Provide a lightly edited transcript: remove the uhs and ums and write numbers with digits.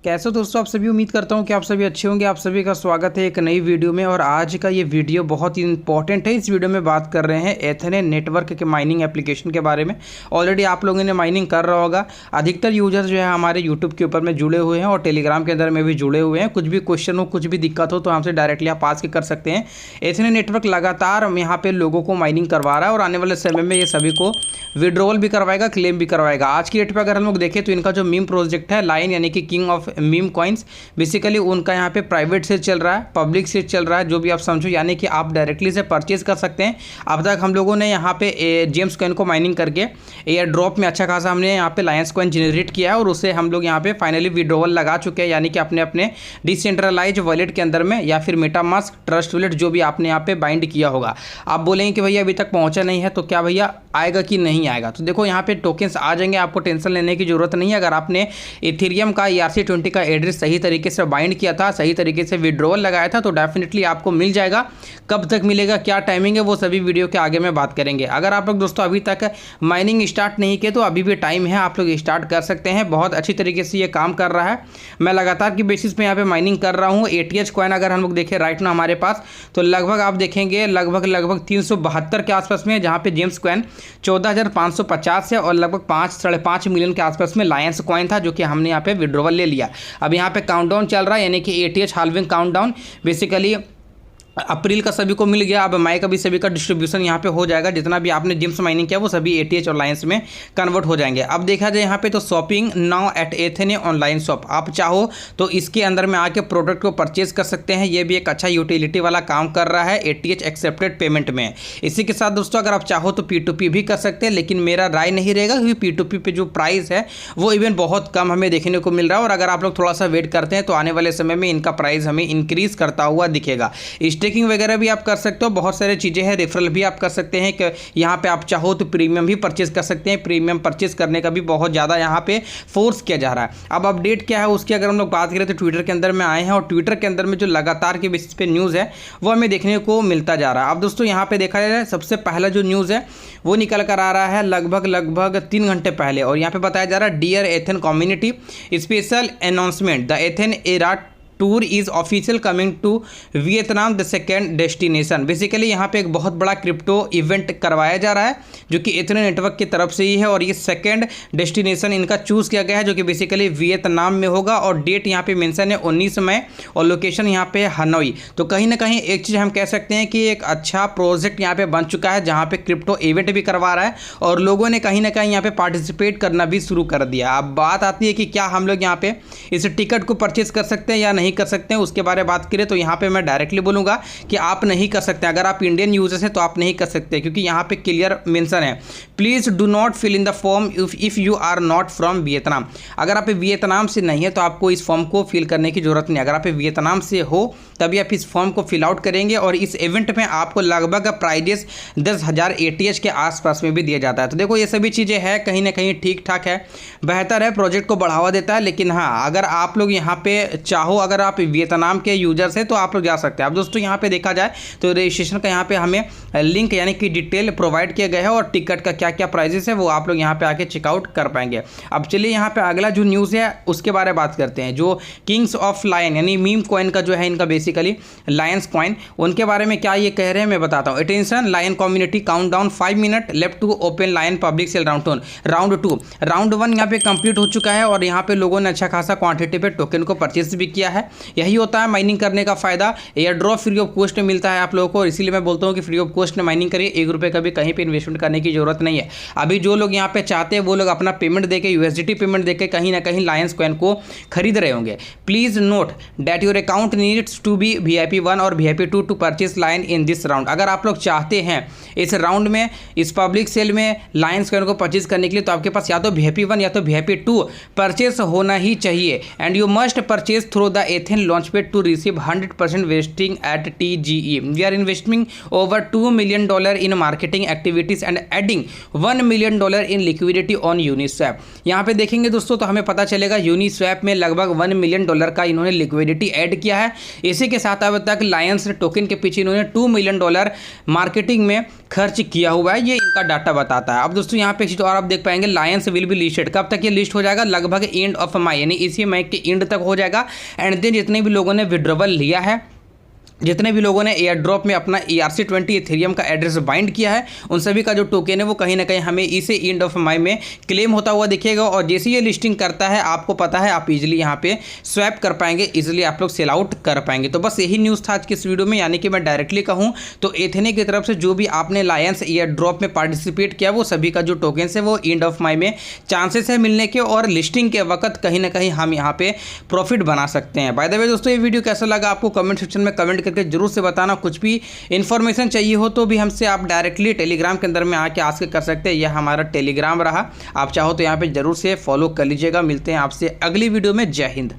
कैसे हो दोस्तों, आप सभी। उम्मीद करता हूँ कि आप सभी अच्छे होंगे। आप सभी का स्वागत है एक नई वीडियो में। और आज का ये वीडियो बहुत ही इंपॉर्टेंट है। इस वीडियो में बात कर रहे हैं एथेने नेटवर्क के माइनिंग एप्लीकेशन के बारे में। ऑलरेडी आप लोगों ने माइनिंग कर रहा होगा। अधिकतर यूजर्स जो है हमारे यूट्यूब के ऊपर में जुड़े हुए हैं और टेलीग्राम के अंदर में भी जुड़े हुए हैं। कुछ भी क्वेश्चन हो, कुछ भी दिक्कत हो तो हमसे डायरेक्टली आप आस्क कर सकते हैं। एथेने नेटवर्क लगातार यहाँ पे लोगों को माइनिंग करवा रहा है और आने वाले समय में ये सभी को विड्रॉल भी करवाएगा, क्लेम भी करवाएगा। आज की डेट पर अगर हम लोग देखें तो इनका जो मीम प्रोजेक्ट है लाइन, यानी कि king of meme coins, basically उनका यहाँ पे प्राइवेट से चल रहा है, पब्लिक से चल रहा है, जो भी आप समझो, यानी कि आप डायरेक्टली से परचेज कर सकते हैं। अब तक हम लोगों ने यहाँ पे जेम्स कॉइन को माइनिंग करके एयर ड्रॉप में अच्छा खासा हमने यहाँ पे लायंस कॉइन जनरेट किया है और उसे हम लोग यहाँ पे फाइनली विड्रॉवल लगा चुके हैं, यानी कि अपने अपने डिसेंट्रलाइज वॉलेट के अंदर में या फिर मेटामास्क, ट्रस्ट वॉलेट, जो भी आपने यहाँ पे बाइंड किया होगा। आप बोलेंगे कि भैया अभी तक पहुँचा नहीं है, तो क्या भैया आएगा कि नहीं आएगा? तो देखो यहाँ पे टोकन्स आ जाएंगे, आपको टेंशन लेने की जरूरत नहीं है। अगर आपने इथेरियम का ERC20 का एड्रेस सही तरीके से बाइंड किया था, सही तरीके से विड्रॉवल लगाया था, तो डेफिनेटली आपको मिल जाएगा। कब तक मिलेगा, क्या टाइमिंग है, वो सभी वीडियो के आगे में बात करेंगे। अगर आप लोग दोस्तों अभी तक माइनिंग स्टार्ट नहीं किए तो अभी भी टाइम है, आप लोग स्टार्ट कर सकते हैं। बहुत अच्छी तरीके से ये काम कर रहा है। मैं लगातार की बेसिस पे यहाँ पे माइनिंग कर रहा हूँ। ATH कॉइन अगर हम लोग देखें राइट ना हमारे पास, तो लगभग आप देखेंगे लगभग 372 के आसपास में, जहाँ पे जेम्स कॉइन 14,550 है और लगभग 5-5.5 मिलियन के आसपास में लायंस कॉइन था, जो कि हमने यहाँ पे विड्रॉवल ले लिया। अब यहाँ पे काउंटडाउन चल रहा है, यानी कि ATH हाल्विंग काउंटडाउन। बेसिकली अप्रैल का सभी को मिल गया, अब मई का भी सभी का डिस्ट्रीब्यूशन यहाँ पे हो जाएगा। जितना भी आपने जेम्स माइनिंग किया वो सभी ATH और लायंस में कन्वर्ट हो जाएंगे। अब देखा जाए यहाँ पे तो shopping now at ethene online shop, आप चाहो तो इसके अंदर में आके प्रोडक्ट को परचेज कर सकते हैं। ये भी एक अच्छा यूटिलिटी वाला काम कर रहा है ATH एक्सेप्टेड पेमेंट में। इसी के साथ दोस्तों अगर आप चाहो तो P2P भी कर सकते हैं, लेकिन मेरा राय नहीं रहेगा, क्योंकि P2P पे जो प्राइस है वो इवन बहुत कम हमें देखने को मिल रहा है। और अगर आप लोग थोड़ा सा वेट करते हैं तो आने वाले समय में इनका प्राइस हमें इंक्रीज करता हुआ दिखेगा। स्टेकिंग वगैरह भी आप कर सकते हो, बहुत सारी चीज़ें हैं। रेफरल भी आप कर सकते हैं कि यहाँ पे आप चाहो तो प्रीमियम भी परचेज कर सकते हैं। प्रीमियम परचेज करने का भी बहुत ज़्यादा यहाँ पे फोर्स किया जा रहा है। अब अपडेट क्या है उसकी अगर हम लोग बात करें तो ट्विटर के अंदर में आए हैं और ट्विटर के अंदर में जो लगातार के बेसिस पे न्यूज़ है वो हमें देखने को मिलता जा रहा है। अब दोस्तों यहाँ पे देखा जाए सबसे पहला जो न्यूज़ है वो निकल कर आ रहा है लगभग 3 घंटे पहले, और यहाँ पे बताया जा रहा है dear Ethen community, special announcement, the Ethen era tour is official coming to Vietnam the second destination. Basically यहाँ पे एक बहुत बड़ा क्रिप्टो इवेंट करवाया जा रहा है, जो कि एथेने नेटवर्क की तरफ से ही है, और ये सेकेंड डेस्टिनेशन इनका चूज़ किया गया है, जो कि बेसिकली वियतनाम में होगा। और डेट यहाँ पे मेंशन है 19 मई और लोकेशन यहाँ पे हनोई। तो कहीं ना कहीं एक चीज़ हम कह सकते हैं कि एक अच्छा प्रोजेक्ट यहाँ पे बन चुका है, जहाँ पे क्रिप्टो इवेंट भी करवा रहा है और लोगों ने कहीं ना कहीं यहाँ पे पार्टिसिपेट करना भी शुरू कर दिया। अब बात आती है कि क्या हम लोग यहाँ पे इस टिकट को परचेज कर सकते हैं या नहीं कर सकते हैं, उसके बारे में बात करें तो यहाँ पे मैं डायरेक्टली बोलूँगा कि आप नहीं कर सकते। अगर आप इंडियन यूजर्स हैं तो आप नहीं कर सकते, क्योंकि यहाँ पे क्लियर मेंशन है, please do not fill in the form if you are not from Vietnam. अगर आप वियतनाम से नहीं है तो आपको इस फॉर्म को फिल करने की जरूरत नहीं। अगर आप वियतनाम से हो तभी आप इस फॉर्म को फिल आउट करेंगे, और इस इवेंट में आपको लगभग प्राइजेस 10,000 ATH के आसपास में भी दिया जाता है। तो देखो ये सभी चीज़ें हैं, कहीं ना कहीं ठीक ठाक है, बेहतर है, प्रोजेक्ट को बढ़ावा देता है। लेकिन हाँ, अगर आप लोग यहाँ पे चाहो, अगर आप वियतनाम के यूजर्स हैं तो आप लोग जा सकते हैं। अब दोस्तों यहाँ पे देखा जाए तो रजिस्ट्रेशन का यहाँ पे हमें लिंक यानी कि डिटेल प्रोवाइड किया गया है, और टिकट का क्या क्या प्राइजेस है वो आप लोग यहाँ पे आके चेकआउट कर पाएंगे। अब चलिए यहाँ पे अगला जो न्यूज़ है उसके बारे में बात करते हैं। जो किंग्स ऑफ लायन यानी मीम कॉइन का जो है इनका बेसिकली लायंस कॉइन, उनके बारे में क्या ये कह रहे हैं मैं बताता हूँ। Attention lion community, countdown 5 minute left to open lion public sale round 2। Round 1 यहाँ पे कंप्लीट हो चुका है और यहाँ पे लोगों ने अच्छा खासा क्वांटिटी पे टोकन को परचेज भी किया है। यही होता है माइनिंग करने का फायदा। Air drop free of cost में मिलता है आप लोगों को, इसीलिए मैं बोलता हूँ कि फ्री ऑफ कॉस्ट में माइनिंग करिए। 1 रुपये का भी कहीं पे इन्वेस्टमेंट करने की जरूरत नहीं है। अभी जो लोग यहाँ पे चाहते हैं वो लोग अपना पेमेंट देके, USDT पेमेंट देके कहीं ना कहीं लायंस कॉइन को खरीद रहे होंगे। Please note that your account needs to be VIP1 और VIP2 to purchase lion in this round. अगर आप लोग चाहते हैं इस राउंड में, इस पब्लिक सेल में लायंस कॉइन को परचेज करने के लिए, तो आपके पास या तो VIP1 या तो VIP2 परचेज होना ही चाहिए। And you must purchase through the Ethen launchpad to receive 100% vesting at TGE. We are investing over $2 million in marketing activities and adding $1 million in liquidity on Uniswap. यहाँ पे देखेंगे दोस्तों तो हमें पता चलेगा Uniswap में लगभग $1 million का इन्होंने लिक्विडिटी ऐड किया है। इसी के साथ अब तक लायंस टोकन के पीछे इन्होंने $2 million मार्केटिंग में खर्च किया हुआ है, ये इनका डाटा बताता है। अब दोस्तों यहाँ पे एक चीज़ और आप देख पाएंगे, लायंस विल बी लिस्टेड। कब तक ये लिस्ट हो जाएगा? लगभग एंड ऑफ मई, यानी इसी मई के एंड तक हो जाएगा। एंड देन जितने भी लोगों ने विड्रॉवल लिया है, जितने भी लोगों ने एयर ड्रॉप में अपना ERC20 इथेरियम का एड्रेस बाइंड किया है, उन सभी का जो टोकन है वो कहीं ना कहीं हमें इसे एंड ऑफ मई में क्लेम होता हुआ दिखेगा। और जैसे ये लिस्टिंग करता है, आपको पता है आप इजीली यहाँ पे स्वैप कर पाएंगे, इजीली आप लोग सेल आउट कर पाएंगे। तो बस यही न्यूज़ था आज की इस वीडियो में। यानी कि मैं डायरेक्टली कहूँ तो एथेने की तरफ से जो भी आपने लायंस एयर ड्रॉप में पार्टिसिपेट किया, वो सभी का जो टोकन है वो एंड ऑफ मई में चांसेस है मिलने के, और लिस्टिंग के वक्त कहीं ना कहीं हम यहाँ पे प्रॉफिट बना सकते हैं। बाय द वे दोस्तों, ये वीडियो कैसा लगा आपको कमेंट सेक्शन में कमेंट करके जरूर से बताना। कुछ भी इंफॉर्मेशन चाहिए हो तो भी हमसे आप डायरेक्टली टेलीग्राम के अंदर में आके आस्क कर सकते हैं। यह हमारा टेलीग्राम रहा, आप चाहो तो यहाँ पे जरूर से फॉलो कर लीजिएगा। मिलते हैं आपसे अगली वीडियो में। जय हिंद।